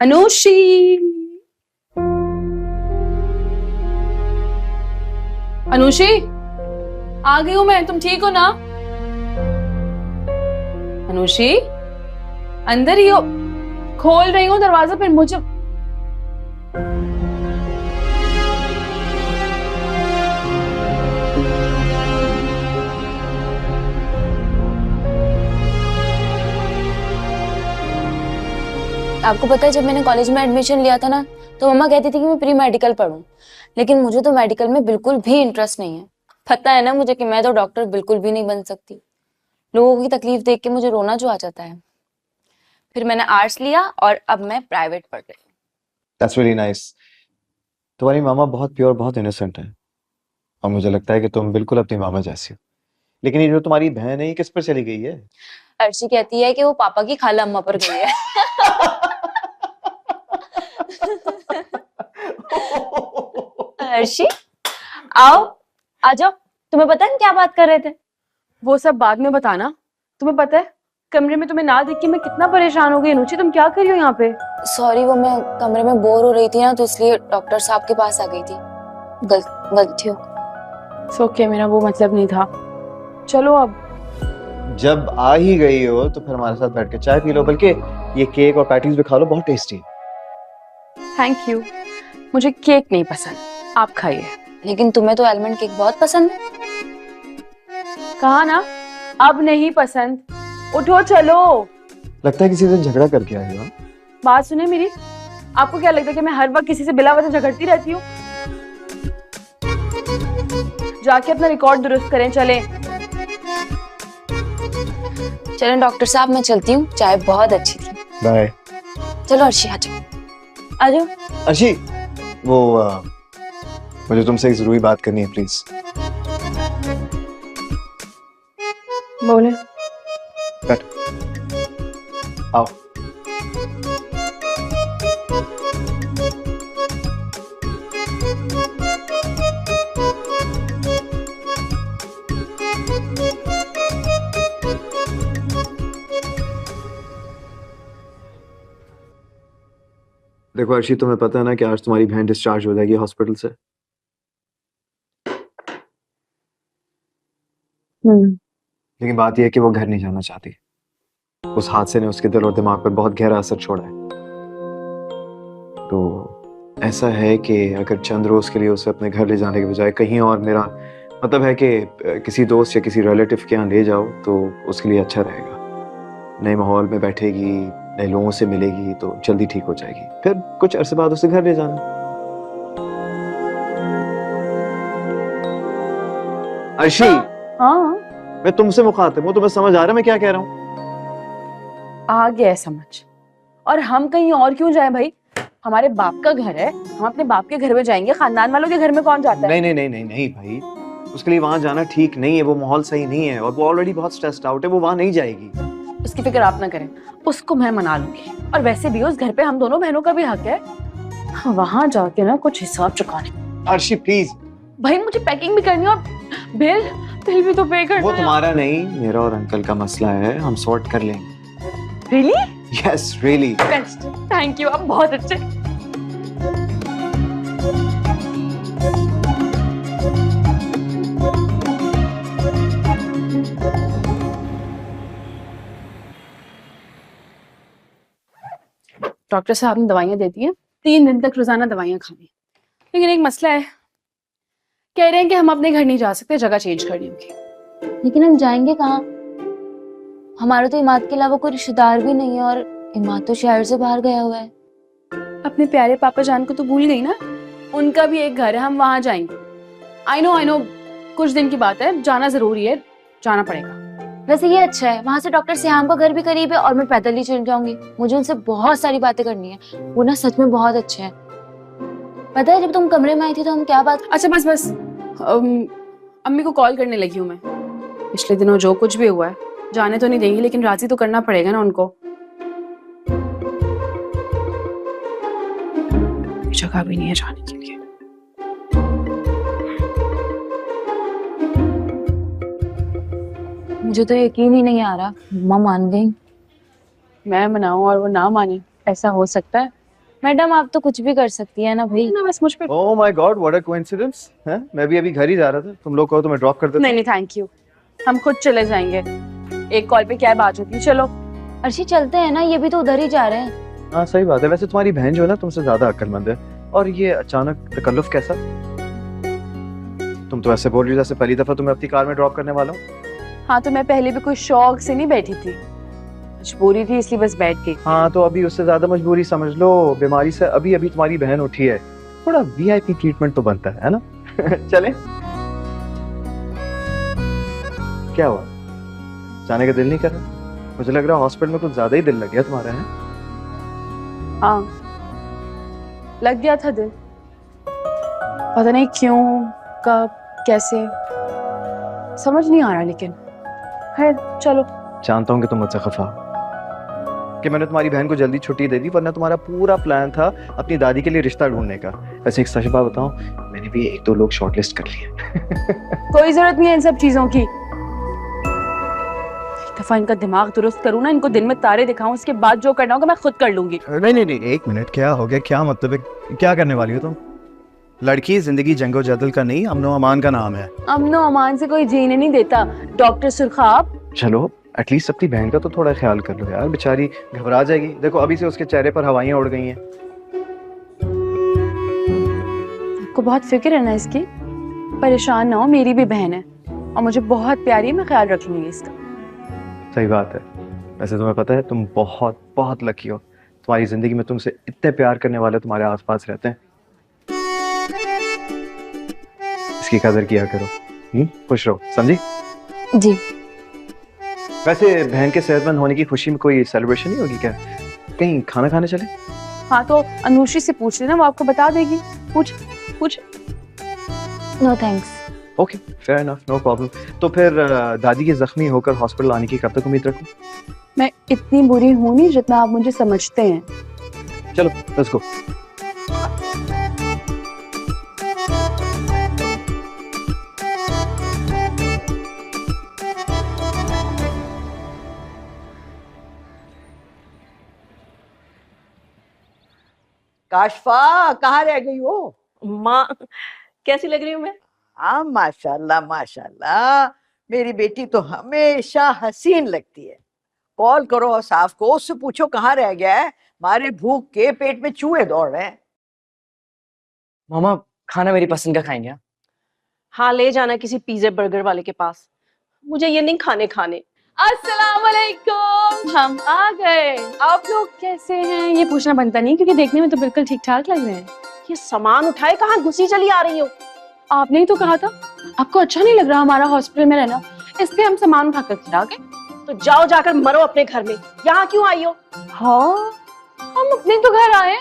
अनुषी, अनुषी, आ गई हूं मैं। तुम ठीक हो ना? अनुषी, अंदर ही हो? खोल रही हूँ दरवाजा, फिर मुझे आपको पता है जब मैंने कॉलेज में एडमिशन लिया था ना, तो मम्मा कहती थी कि मैं प्री मेडिकल पढूं, लेकिन मुझे तो मेडिकल में बिल्कुल भी इंटरेस्ट नहीं है। पता है ना मुझे कि मैं तो डॉक्टर बिल्कुल भी नहीं बन सकती। लोगों की तकलीफ देख के मुझे रोना जो आ जाता है। फिर मैंने आर्ट्स लिया और अब मैं प्राइवेट पढ़ रही हूँ। That's really nice. तुम्हारी मामा बहुत प्योर, बहुत इनोसेंट है और मुझे लगता है कि तुम बिल्कुल अपनी मामा जैसी हो। लेकिन ये जो तुम्हारी बहन है, ये किस पर चली गई है? अर्शी कहती है कि वो पापा की खाला अम्मा पर गई है। अर्शी, आओ, आ जाओ। तुम्हें पता है हम क्या बात कर रहे थे? वो सब बाद में बताना। तुम्हें पता है कमरे में तुम्हें ना देख के मैं कितना परेशान हो गई। अनुषी, तुम क्या कर रही हो यहाँ पे? सॉरी, वो मैं कमरे में बोर हो रही थी ना, तो इसलिए डॉक्टर साहब के पास आ गई थी। गलती हो। ओके, मेरा वो मतलब नहीं था। चलो अब। जब आ ही गई हो तो फिर हमारे साथ बैठ के चाय पी लो, बल्कि ये केक और पैटीज भी खा लो, बहुत टेस्टी है। Thank you. मुझे केक नहीं पसंद, आप खाइए। लेकिन तुम्हें तो आलमंड केक बहुत पसंद है। कहा ना, अब नहीं पसंद। उठो, चलो। लगता है किसी दिन झगड़ा करके आई हो। बात सुने मेरी। आपको क्या लगता है कि मैं हर वक्त किसी से बिला वजह झगड़ती रहती हूँ? जाके अपना रिकॉर्ड दुरुस्त करें। चलें। चलें डॉक्टर साहब, मैं चलती हूँ। चाय बहुत अच्छी थी। बाय। चलो अर्शी, आ जाओ। आ जाओ। अर्शी, वो मुझे तुमसे एक जरूरी बात करनी है, प्लीज। बोले। बैठ। आओ। देखो अर्शी, तुम्हें पता है ना कि आज तुम्हारी बहन डिस्चार्ज हो जाएगी हॉस्पिटल से। लेकिन बात यह है कि वो घर नहीं जाना चाहती। उस हादसे ने उसके दिल और दिमाग पर बहुत गहरा असर छोड़ा है। तो ऐसा है कि अगर चंद रोज के लिए उसे अपने घर ले जाने के बजाय कहीं और, मेरा मतलब है कि किसी दोस्त या किसी रिलेटिव के यहाँ ले जाओ तो उसके लिए अच्छा रहेगा। नए माहौल में बैठेगी, नए लोगों से मिलेगी तो जल्दी ठीक हो जाएगी। फिर कुछ अरसे बाद उसे घर ले जाना। अर्शी, हाँ, मैं तुमसे मुखातिब हूँ, तुम्हें समझ आ रहा है मैं क्या कह रहा हूँ? आ गया है समझ। और हम कहीं और क्यों जाएं भाई? हमारे बाप का घर है, हम अपने बाप के घर में जाएंगे। खानदान वालों के घर में कौन जाता है? नहीं नहीं नहीं नहीं नहीं भाई, उसके लिए वहां जाना ठीक नहीं है। वो माहौल सही नहीं है और वो ऑलरेडी बहुत स्ट्रेस्ड आउट है। वो वहां नहीं जाएगी। उसकी फिक्र आप ना करें, उसको मैं मना लूंगी। और वैसे भी उस घर पे हम दोनों बहनों का भी हक है वहां जाके ना कुछ हिसाब चुकाने। अर्शी प्लीज। भाई मुझे पैकिंग भी करनी है और बिल बिल भी तो पे करना वो है। तुम्हारा नहीं, मेरा और अंकल का मसला है, हम सॉर्ट कर लेंगे। Really? Yes really. Best, thank you, आप बहुत अच्छे। डॉक्टर साहब ने दवाइयाँ दे दी हैं, 3 दिन तक रोजाना दवाइयाँ खानी। लेकिन एक मसला है, कह रहे हैं कि हम अपने घर नहीं जा सकते, जगह चेंज करनी होगी। लेकिन हम जाएंगे कहाँ? हमारा तो इमाद के अलावा कोई रिश्तेदार भी नहीं है और इमाद तो शहर से बाहर गया हुआ है। अपने प्यारे पापा जान को तो भूल गई ना? उनका भी एक घर है, हम वहां जाएंगे। आई नो, कुछ दिन की बात है, जाना जरूरी है, जाना पड़ेगा। वैसे ये अच्छा है, वहां से डॉक्टर सियाम का घर भी करीब है और मैं पैदल ही चल जाऊंगी। मुझे उनसे बहुत सारी बातें करनी है। वो ना सच में बहुत अच्छे हैं। पता है जब तुम कमरे में आई थी तो हम क्या बात। अच्छा बस अम्मी को कॉल करने लगी हूँ मैं। पिछले दिनों जो कुछ भी हुआ है, जाने तो नहीं देंगी लेकिन राजी तो करना पड़ेगा ना उनको। जगह भी नहीं है जाने के लिए। मुझे तो यकीन ही नहीं आ रहा, मम्मा मान गई। मैं मनाऊं और वो ना माने, ऐसा हो सकता है? मैडम आप तो कुछ भी कर सकती है ना भाई। ना बस मुझ पे। Oh my God, what a coincidence है। मैं भी अभी घर ही जा रहा था, तुम लोग कहो तो मैं ड्रॉप कर देता नहीं नहीं थैंक यू, हम खुद चले जाएंगे, एक कॉल पे कैब आ जाती है। चलो अर्शी चलते हैं ना, ये भी तो उधर ही जा रहे हैं। हूँ। हाँ सही बात है, वैसे तुम्हारी बहन जो है ना तुमसे ज्यादा अक्लमंद है। और ये अचानक तकल्लुफ कैसा? तुम तो ऐसे बोल रही हो जैसे पहली दफा तुम्हें अपनी कार में ड्रॉप करने वाला हूँ। हाँ तो मैं पहले भी कोई शौक से नहीं बैठी थी, मजबूरी थी इसलिए बस बैठ गई। हाँ तो अभी उससे ज्यादा मजबूरी समझ लो, बीमारी से अभी अभी तुम्हारी बहन उठी है, थोड़ा वीआईपी ट्रीटमेंट तो बनता है ना। चले। क्या हुआ, जाने का दिल नहीं कर रहा? मुझे लग रहा है हॉस्पिटल में कुछ ज्यादा ही दिल लग गया तुम्हारा, है? हाँ लग गया था दिल, पता नहीं क्यों, कब, कैसे, समझ नहीं आ रहा, लेकिन खैर चलो। जानता हूँ कि तुम मुझसे खफा हो कि मैंने तुम्हारी बहन को जल्दी छुट्टी दे दी, वरना तुम्हारा पूरा प्लान था अपनी दादी के लिए रिश्ता ढूंढने का। वैसे एक सच बात बताऊं, मैंने भी एक दो लोग शॉर्टलिस्ट कर लिए। कोई जरूरत नहीं है इन सब चीजों की, एक दफा इनका दिमाग दुरुस्त करूँ ना, इनको दिन में तारे दिखाऊं, उसके बाद जो करना होगा मैं खुद कर लूंगी। नहीं नहीं नहीं, एक मिनट, क्या हो गया? क्या मतलब है? क्या करने वाली हो तुम? लड़की जिंदगी जंगो जदल का नहीं, अमनो अमान का नाम है। अमनो अमान से कोई जीने नहीं देता डॉक्टर सुरखाब। चलो एटलीस्ट अपनी बहन का तो थोड़ा ख्याल कर लो यार, बेचारी घबरा जाएगी। देखो अभी से उसके चेहरे पर हवाइयां उड़ गई हैं। आपको बहुत फिक्र है ना इसकी, परेशान ना हो, मेरी भी बहन है और मुझे बहुत प्यारी है, मैं ख्याल रख लूंगी इसका। सही बात है, वैसे तुम्हें पता है तुम बहुत बहुत लकी हो, तुम्हारी जिंदगी में तुमसे इतने प्यार करने वाले तुम्हारे आसपास रहते हैं। इसकी कदर किया करो। खुश रहो, समझी? जी। वैसे बहन के सेहतमंद होने की खुशी में कोई सेलिब्रेशन नहीं होगी क्या? कहीं खाना खाने चले? हाँ तो अनुश्री से पूछ लेना, वो आपको बता देगी। पूछ पूछ। No thanks. Okay fair enough, no problem. तो फिर दादी के जख्मी होकर हॉस्पिटल आने की कब तक उम्मीद रखूं? मैं इतनी बुरी हूं नहीं जितना आप मुझे समझते हैं। चलो लेट्स गो। काशफा कहाँ रह गई हो? माँ कैसी लग रही हूँ मैं? हाँ माशाल्लाह माशाल्लाह, मेरी बेटी तो हमेशा हसीन लगती है। कॉल करो औसाफ को, उससे पूछो कहाँ रह गया है, मारे भूख के पेट में चूहे दौड़ रहे हैं। मामा खाना मेरी पसंद का खाएंगे? हाँ ले जाना किसी पिज्जा बर्गर वाले के पास, मुझे ये नहीं खाने। अस्सलाम वालेकुम, हम आ गए। आप लोग कैसे हैं ये पूछना बनता नहीं, क्योंकि देखने में तो बिल्कुल ठीक ठाक लग रहे हैं। ये सामान उठाए कहाँ घुसी चली आ रही हो? आपने ही तो कहा था आपको अच्छा नहीं लग रहा हमारा हॉस्पिटल में रहना, इसलिए हम सामान उठाकर खिला गए। तो जाओ जाकर मरो अपने घर में, यहाँ क्यों आई हो? हाँ हम अपने तो घर आए।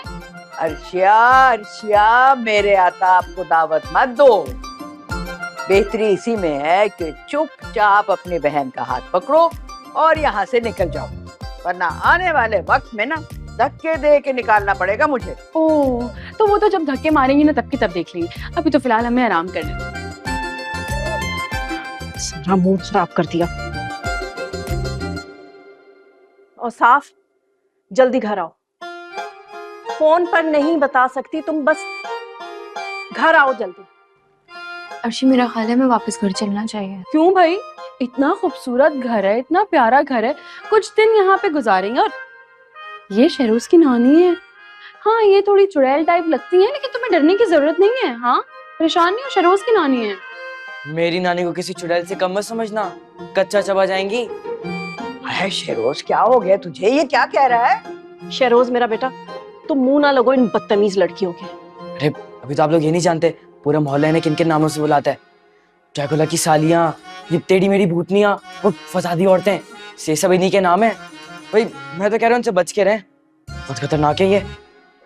अर्शिया अर्शिया, मेरे आता आपको दावत मत दो। बेहतरी इसी में है कि चुपचाप अपनी बहन का हाथ पकड़ो और यहाँ से निकल जाओ, वरना आने वाले वक्त में ना धक्के दे के निकालना पड़ेगा मुझे। ओह तो वो तो जब धक्के मारेंगी ना तब की तब देख लेंगे, अभी तो फिलहाल हमें आराम करना है। सारा मूड खराब कर दिया। और साफ जल्दी घर आओ, फोन पर नहीं बता सकती तुम, बस घर आओ जल्दी। अर्शी मेरा ख्याल है मैं वापस घर चलना चाहिए। क्यों भाई, इतना खूबसूरत घर है, इतना प्यारा घर है, कुछ दिन यहाँ पे गुजारेंगे। और ये शहरोज की नानी है। हाँ ये थोड़ी चुड़ैल टाइप लगती है, लेकिन तुम्हें डरने की जरूरत नहीं है। हाँ परेशान नहीं हो, शहरोज की नानी है। मेरी नानी को किसी चुड़ैल से कम मत समझना, कच्चा चबा जाएंगी। अरे शेरोज क्या हो गया तुझे, ये क्या कह रहा है? शहरोज मेरा बेटा, तुम मुंह ना लगो इन बदतमीज लड़कियों के। अरे अभी तो आप लोग ये नहीं जानते पूरा मोहल्ला इन्हें किन किन नामों से बुलाता है। ड्रैकुला की सालियां, ये टेढ़ी मेरी भूतनियां, वो फसादी औरतें, ये सब इन्हीं के नाम है। भाई मैं तो कह रहा हूँ उनसे बच के रहें, बहुत खतरनाक है ये।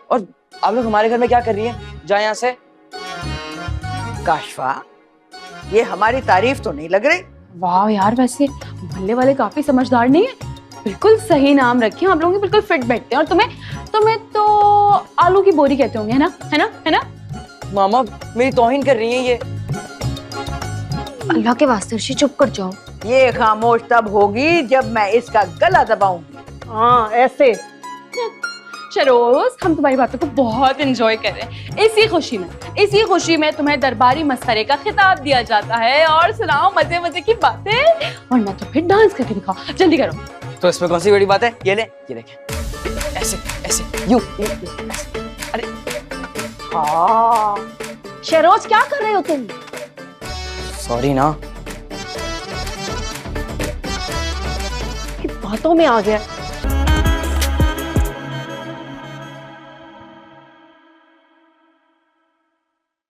और आप लोग हमारे घर में क्या कर रही हैं? जाए यहाँ से। काशफा ये हमारी तारीफ तो नहीं लग रही। वाह यार, वैसे मोहल्ले वाले काफी समझदार नहीं है, बिल्कुल सही नाम रखे, आप लोगों के बिल्कुल फिट बैठते हैं। और तुम्हें तो आलू की बोरी कहते होंगे, है ना? है ना? है ना? मामा मेरी तौहीन कर रही हैं ये। अल्लाह के वास्ते अर्शी चुप कर जाओ। ये खामोश तब होगी जब मैं इसका गला दबाऊंगी। हाँ ऐसे। शरोज, हम तुम्हारी बातों को बहुत एंजॉय कर रहे हैं। इसी खुशी में तुम्हें दरबारी मसखरे का खिताब दिया जाता है। और सुनाओ मजे मजे की बातें, वरना तो फिर डांस करके दिखाओ, जल्दी करो। तो इसमें कौन सी बड़ी बात है? ये ले, ये देखे, ऐसे ऐसे यू ऐसे। अरे हाँ शहरोज, क्या कर रहे हो तुम? सॉरी ना। बातों में आ गया।